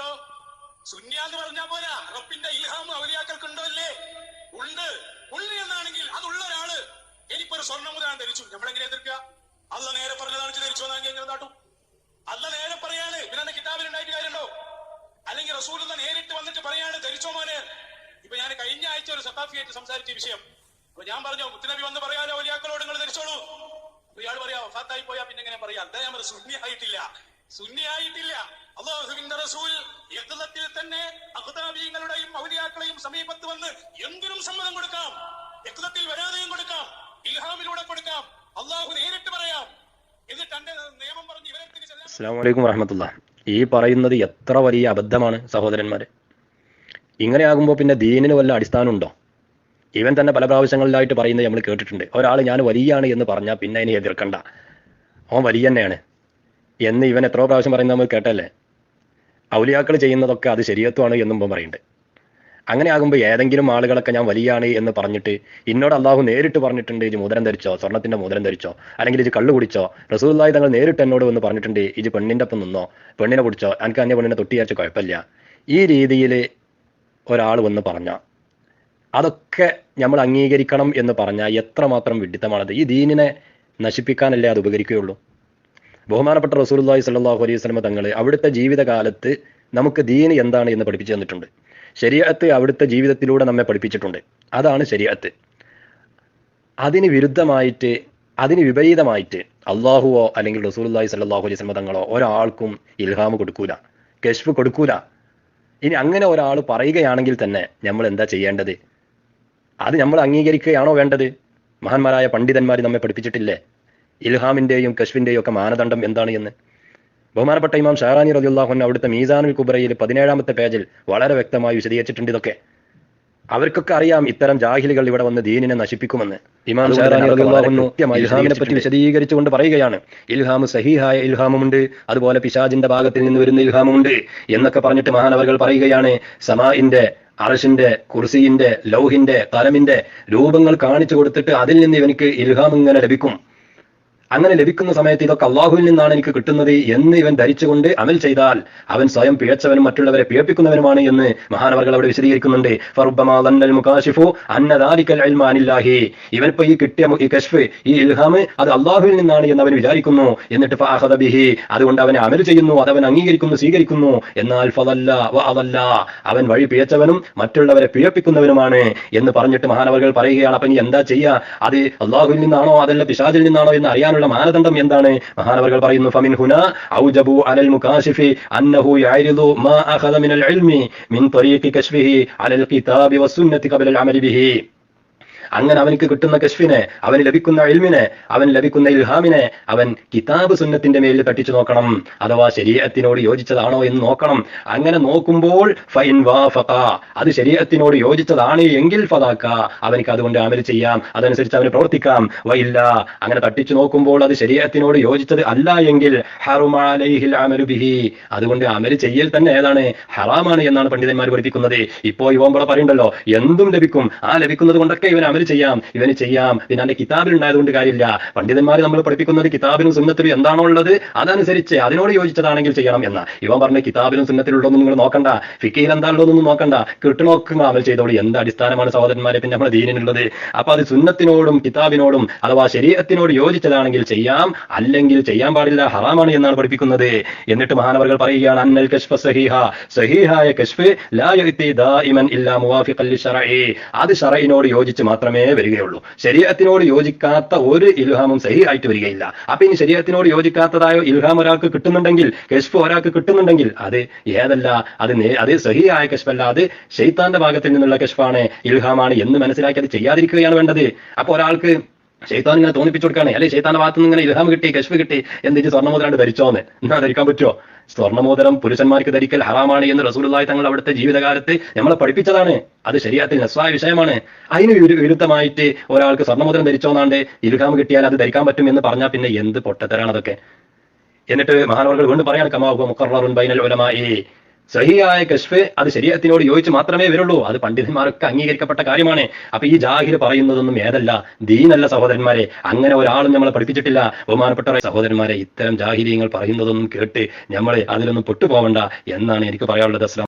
ഉണ്ടോ? സുന്നിയാന്ന് പറഞ്ഞാ പോരാ, റബ്ബിന്റെ ഇൽഹാം ഔലിയാക്കൾക്കുണ്ടോ? അല്ലേ? ഉണ്ട്. ഉള്ളി എന്നാണെങ്കിൽ അതുള്ള ഒരാള് എനിക്കൊരു ഒരു സ്വർണ്ണമുദ്രാൻ ധരിച്ചു, നമ്മളെങ്ങനെ എതിർക്കുക? അല്ല നേരെ പറഞ്ഞതാണ് ധരിച്ചോ എന്നാണെങ്കിൽ എങ്ങനെ നാട്ടും? അല്ല നേരെ പറയാണ്, പിന്നെ കിതാബിൽ ഉണ്ടായിട്ട് കാര്യമുണ്ടോ? അല്ലെങ്കിൽ റസൂലുള്ള നേരിട്ട് വന്നിട്ട് പറയാണ് ധരിച്ചോ മോനെ. ഇപ്പൊ ഞാൻ കഴിഞ്ഞ ആഴ്ച ഒരു സത്താഫിയായിട്ട് സംസാരിച്ച വിഷയം, അപ്പൊ ഞാൻ പറഞ്ഞു മുത്തുനബി വന്ന് പറയാലോ വലിയാക്കളോട് നിങ്ങൾ ധരിച്ചോളൂ. ഇയാൾ പറയാ വഫാത്തായി പോയാ പിന്നെ എങ്ങനെ പറയാ? എന്താ ഞാൻ സുന്നി ആയിട്ടില്ല, സുന്നി ആയിട്ടില്ല. അല്ലാഹുവിന്റെ റസൂൽ യഖ്ലത്തിൽ തന്നെ അഖ്താബീങ്ങളുടെയും ഔലിയാക്കളെയും സമീപത്ത് വന്ന് എന്തിനും സമ്മതം കൊടുക്കാം, യഖ്ലത്തിൽ വരാതെയും കൊടുക്കാം, ഇൽഹാമിലൂടെ കൊടുക്കാം, അള്ളാഹു നേരിട്ട് പറയാം. എന്നിട്ട് എന്റെ നിയമം പറഞ്ഞ് ഇവരെ. അസ്സലാമു അലൈക്കും വറഹ്മത്തുള്ളാഹി. ഈ പറയുന്നത് എത്ര വലിയ അബദ്ധമാണ് സഹോദരന്മാരെ. ഇങ്ങനെയാകുമ്പോൾ പിന്നെ ദീനിന് വല്ല അടിസ്ഥാനമുണ്ടോ? ഇവൻ തന്നെ പല പ്രാവശ്യങ്ങളിലായിട്ട് പറയുന്നത് നമ്മൾ കേട്ടിട്ടുണ്ട്. ഒരാൾ ഞാൻ വലിയാണ് എന്ന് പറഞ്ഞാൽ പിന്നെ അതിനെ എതിർക്കണ്ട, അവൻ വലിയ തന്നെയാണ് എന്ന് ഇവൻ എത്രയോ പ്രാവശ്യം പറയുന്നത് നമ്മൾ കേട്ടല്ലേ. ഔലിയാക്കൾ ചെയ്യുന്നതൊക്കെ അത് ശരീഅത്താണ് എന്നും ഇവൻ പറയുന്നുണ്ട്. അങ്ങനെ ആകുമ്പോൾ ഏതെങ്കിലും ആളുകളൊക്കെ ഞാൻ വലിയാണ് എന്ന് പറഞ്ഞിട്ട് ഇന്നോട് അള്ളാഹു നേരിട്ട് പറഞ്ഞിട്ടുണ്ട് ഇജ് മോതിരം ധരിച്ചോ, സ്വർണ്ണത്തിന്റെ മോതിരം ധരിച്ചോ, അല്ലെങ്കിൽ ഇജ് കള്ളു കുടിച്ചോ, റസൂലുള്ളാഹി തങ്ങൾ നേരിട്ട് എന്നോട് വന്ന് പറഞ്ഞിട്ടുണ്ട് ഇജ് പെണ്ണിന്റെ ഒപ്പം നിന്നോ, പെണ്ണിനെ കുടിച്ചോ, എനിക്ക് അന്യ പെണ്ണിനെ തൊട്ടിയാച്ച കുഴപ്പമില്ല. ഈ രീതിയിൽ ഒരാൾ വന്ന് പറഞ്ഞാൽ അതൊക്കെ നമ്മൾ അംഗീകരിക്കണം എന്ന് പറഞ്ഞാൽ എത്രമാത്രം വിഡിത്തമാണത്. ഈ ദീനിനെ നശിപ്പിക്കാനല്ലേ അത് ഉപകരിക്കുകയുള്ളൂ. ബഹുമാനപ്പെട്ട റസൂലുള്ളാഹി സ്വല്ലല്ലാഹു അലൈഹി വസല്ലം തങ്ങൾ അവിടുത്തെ ജീവിതകാലത്ത് നമുക്ക് ദീൻ എന്താണ് എന്ന് പഠിപ്പിച്ചു തന്നിട്ടുണ്ട്. ശരീഅത്ത് അവിടുത്തെ ജീവിതത്തിലൂടെ നമ്മെ പഠിപ്പിച്ചിട്ടുണ്ട്. അതാണ് ശരീഅത്ത്. അതിന് വിരുദ്ധമായിട്ട്, അതിന് വിപരീതമായിട്ട് അള്ളാഹുവോ അല്ലെങ്കിൽ റസൂലുള്ളാഹി സ്വല്ലല്ലാഹു അലൈഹി വസല്ലം തങ്ങളോ ഒരാൾക്കും ഇൽഹാം കൊടുക്കൂല, കശ്ഫ് കൊടുക്കൂല. ഇനി അങ്ങനെ ഒരാൾ പറയുകയാണെങ്കിൽ തന്നെ നമ്മൾ എന്താ ചെയ്യേണ്ടത്? അത് നമ്മൾ അംഗീകരിക്കുകയാണോ വേണ്ടത്? മഹാന്മാരായ പണ്ഡിതന്മാർ നമ്മെ പഠിപ്പിച്ചിട്ടില്ലേ ഇൽഹാമിന്റെയും കശ്ഫിന്റെയും ഒക്കെ മാനദണ്ഡം എന്താണ് എന്ന്? ബഹുമാനപ്പെട്ട ഇമാം ഷാറാനി റളിയല്ലാഹു അൻഹു അവിടുത്തെ മീസാനുൽ കുബ്രയിൽ 17-ാമത്തെ പേജിൽ വളരെ വ്യക്തമായി വിശദീകരിച്ചിട്ടുണ്ട് ഇതൊക്കെ. അവർക്കൊക്കെ അറിയാം ഇത്തരം ജാഹിലുകൾ ഇവിടെ വന്ന് ദീനിനെ നശിപ്പിക്കുമെന്ന്. ഇമാം ഷാറാനി റളിയല്ലാഹു അൻഹു ഇൽഹാമിനെ പറ്റി വിശദീകരിച്ചുകൊണ്ട് പറയുകയാണ്, ഇൽഹാം സഹീഹായ ഇൽഹാമുണ്ട്, അതുപോലെ പിശാചിന്റെ ഭാഗത്തിൽ നിന്ന് വരുന്ന ഇൽഹാമുണ്ട് എന്നൊക്കെ പറഞ്ഞിട്ട് മഹാനവറുകൾ പറയുകയാണ്. സമാഇന്റെ, അർശിന്റെ, കുർസിന്റെ, ലൗഹിന്റെ, കലമിന്റെ രൂപങ്ങൾ കാണിച്ചു കൊടുത്തിട്ട് അതിൽ നിന്ന് ഇവനിക്ക് ഇൽഹാം ഇങ്ങനെ ലഭിക്കും. അങ്ങനെ ലഭിക്കുന്ന സമയത്ത് ഇതൊക്കെ അള്ളാഹുവിൽ നിന്നാണ് എനിക്ക് കിട്ടുന്നത് എന്ന് ഇവൻ ധരിച്ചുകൊണ്ട് അമൽ ചെയ്താൽ അവൻ സ്വയം പിഴച്ചവനും മറ്റുള്ളവരെ പിഴപ്പിക്കുന്നവനുമാണ് എന്ന് മഹാനവറുകൾ അവിടെ വിശദീകരിക്കുന്നുണ്ട്. ഇവനിപ്പോ ഈ കിട്ടിയ ഈ കശ്ഫ്, ഈ ഇൽഹാം അത് അള്ളാഹുവിൽ നിന്നാണ് എന്ന് അവൻ വിചാരിക്കുന്നു. എന്നിട്ട് അതുകൊണ്ട് അവനെ അമൽ ചെയ്യുന്നു, അതവൻ അംഗീകരിക്കുന്നു, സ്വീകരിക്കുന്നു. എന്നാൽ അവൻ വഴി പിഴച്ചവനും മറ്റുള്ളവരെ പിഴപ്പിക്കുന്നവനുമാണ് എന്ന് പറഞ്ഞിട്ട് മഹാനവറുകൾ പറയുകയാണ്. അപ്പൊ ഇനി എന്താ ചെയ്യാ? അത് അള്ളാഹുവിൽ നിന്നാണോ അതല്ല പിശാചിൽ നിന്നാണോ എന്ന് അറിയാനുള്ള മാനദണ്ഡം എന്താണ്? മഹാനവറുകൾ പറയുന്നു, ഫമിൻ ഹുനാ ഔജബു അലൽ മുകാശിഫി അന്നഹു യഅരിദു മാ അഖദ മിനൽ ഇൽമി മിൻ ത്വരീഖി കശ്ഫിഹി അലൽ കിതാബി വസ്സുന്നതി ഖബല അൽ അമലി ബിഹി. അങ്ങനെ അവനിക്ക് കിട്ടുന്ന കശ്ഫിനെ, അവന് ലഭിക്കുന്ന ഇൽമിനെ, അവൻ ലഭിക്കുന്ന ഇൽഹാമിനെ അവൻ കിതാബ് സുന്നത്തിന്റെ മേലിൽ തട്ടിച്ചു നോക്കണം, അഥവാ ശരീഅത്തിനോട് യോജിച്ചതാണോ എന്ന് നോക്കണം. അങ്ങനെ നോക്കുമ്പോൾ ഫൈൻ വാഫഖ, അത് ശരീഅത്തിനോട് യോജിച്ചതാണ് എങ്കിൽ ഫദാക, അവനിക്ക് അതുകൊണ്ട് അമൽ ചെയ്യാം, അതനുസരിച്ച് അവന് പ്രവർത്തിക്കാം. വയില്ല, അങ്ങനെ തട്ടിച്ചു നോക്കുമ്പോൾ അത് ശരീഅത്തിനോട് യോജിച്ചത് അല്ല എങ്കിൽ ഹറുമ അലൈഹിൽ അമലു ബിഹി, അതുകൊണ്ട് അമൽ ചെയ്യൽ തന്നെ ഏതാണ്? ഹറാമാണ് എന്നാണ് പണ്ഡിതന്മാർ പഠിപ്പിക്കുന്നത്. ഇപ്പോ ഇവൻ പറയണ്ടല്ലോ എന്തും ലഭിക്കും, ആ ലഭിക്കുന്നത് കൊണ്ടൊക്കെ ഇവൻ അമൽ ചെയ്യാം, ഇവന് ചെയ്യാം, പിന്നെ അതിന്റെ കിതാബിൽ ഉണ്ടായതുകൊണ്ട് കാര്യമില്ല. പണ്ഡിതന്മാർ നമ്മൾ പഠിപ്പിക്കുന്നത് കിതാബിലും സുന്നത്തിലും എന്താണോ ഉള്ളത് അതനുസരിച്ച് അതിനോട് യോജിച്ചതാണെങ്കിൽ ചെയ്യണം എന്ന. ഇവൻ പറഞ്ഞ കിതാബിലും സുന്നത്തിലുള്ളതൊന്നും നിങ്ങൾ നോക്കണ്ട, ഫിഖിൽ എന്താണുള്ളതൊന്നും നോക്കണ്ട, കിട്ടുന്നോക്കുക അമൽ ചെയ്തോളൂ. എന്ത് അടിസ്ഥാനമാണ് സഹോദരന്മാരെ പിന്നെ നമ്മുടെ ദീനിനുള്ളത്? അപ്പൊ അത് സുന്നത്തിനോടും കിതാബിനോടും അഥവാ ശരീഅത്തിനോട് യോജിച്ചതാണെങ്കിൽ ചെയ്യാം, അല്ലെങ്കിൽ ചെയ്യാൻ പാടില്ല, ഹറാമാണ് എന്നാണ് പഠിപ്പിക്കുന്നത്. എന്നിട്ട് മഹാനവറുകൾ പറയുകയാണ്, അന്നൽ കശ്ഫ സഹീഹ, സഹീഹായ കശ്ഫ് ലാ യഅതി ദായിമൻ ഇല്ലാ മുവാഫിഖൻ ലിശറഇ, അത് ശറഇനോട് യോജിച്ച് മാത്രമേ വരികയുള്ളൂ. ശരീഅത്തിനോട് യോജിക്കാത്ത ഒരു ഇൽഹാമും സഹീഹായിട്ട് വരികയില്ല. അപ്പൊ ഇനി ശരീഅത്തിനോട് യോജിക്കാത്തതായ ഇൽഹാം ഒരാൾക്ക് കിട്ടുന്നുണ്ടെങ്കിൽ, കശ്ഫ് ഒരാൾക്ക് കിട്ടുന്നുണ്ടെങ്കിൽ അത് ഏതല്ല? അത് സഹീഹായ കശ്ഫല്ല, അത് ശൈത്താന്റെ ഭാഗത്തിൽ നിന്നുള്ള കശ്ഫാണ്, ഇൽഹാമാണ് എന്ന് മനസ്സിലാക്കി അത് ചെയ്യാതിരിക്കുകയാണ് വേണ്ടത്. അപ്പൊ ഒരാൾക്ക് ശൈത്താൻ ഇങ്ങനെ തോന്നിപ്പിച്ചു കൊടുക്കുകയാണ്, അല്ലെ ശൈത്താന്റെ ഭാഗത്ത് നിന്ന് ഇങ്ങനെ ഇൽഹാം കിട്ടി, കശ്ഫ് കിട്ടി, എന്തിച്ച് സ്വർണ്ണമോതിരാണ്ട് ധരിച്ചോന്ന്, എന്നാ ധരിക്കാൻ പറ്റുമോ? സ്വർണ്ണമോതിരം പുരുഷന്മാർക്ക് ധരിക്കൽ ഹറാമാണ് എന്ന് റസൂലുള്ളാഹി തങ്ങൾ അവിടുത്തെ ജീവിതകാലത്ത് നമ്മളെ പഠിപ്പിച്ചതാണ്. അത് ശരീഅത്തിൽ നസ്വായ വിഷയമാണ്. അതിന് വിരുദ്ധമായിട്ട് ഒരാൾക്ക് സ്വർണ്ണമോതിരം ധരിച്ചോന്നാണ്ട് ഇൽഹാം കിട്ടിയാൽ അത് ധരിക്കാൻ പറ്റും എന്ന് പറഞ്ഞാൽ പിന്നെ എന്ത് പൊട്ടത്തരാണ് അതൊക്കെ. എന്നിട്ട് മഹാനവറുകൾ വീണ്ടും പറയാണ്, കമാ ഹുവ മുഖററുൻ ബൈനൽ ഉലമാഇ, സഹിയായ കശ്ഫ് അത് ശരീഅത്തിനോട് യോജിച്ച് മാത്രമേ വരുള്ളൂ. അത് പണ്ഡിതന്മാരൊക്കെ അംഗീകരിക്കപ്പെട്ട കാര്യമാണ്. അപ്പൊ ഈ ജാഹിൽ പറയുന്നതൊന്നും ഏതല്ല, ദീനല്ല സഹോദരന്മാരെ. അങ്ങനെ ഒരാളും നമ്മളെ പഠിപ്പിച്ചിട്ടില്ല. ബഹുമാനപ്പെട്ട സഹോദരന്മാരെ, ഇത്തരം ജാഹിലീങ്ങൾ പറയുന്നതൊന്നും കേട്ട് നമ്മൾ അതിലൊന്നും പെട്ടുപോകണ്ട എന്നാണ് എനിക്ക് പറയാനുള്ളത്. അസ്സലാം.